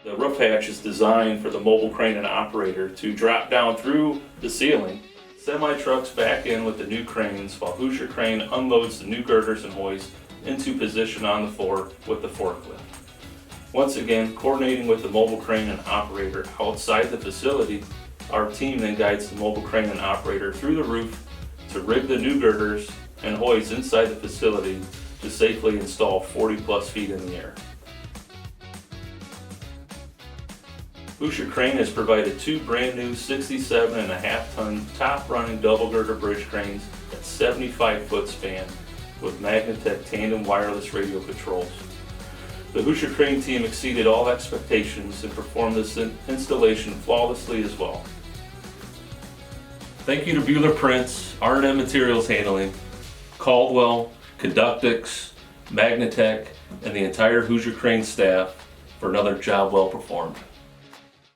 The roof hatch is designed for the mobile crane and operator to drop down through the ceiling. Semi-trucks back in with the new cranes while Hoosier Crane unloads the new girders and hoists into position on the floor with the forklift. Once again, coordinating with the mobile crane and operator outside the facility, our team then guides the mobile crane and operator through the roof to rig the new girders and hoists inside the facility to safely install 40 plus feet in the air. Hoosier Crane has provided two brand new 67.5 ton top running double girder bridge cranes at 75-foot span with Magnatech tandem wireless radio controls. The Hoosier Crane team exceeded all expectations and performed this installation flawlessly as well. Thank you to BuhlerPrince, R&M Materials Handling, Caldwell, Conductix, Magnatech, and the entire Hoosier Crane staff for another job well performed.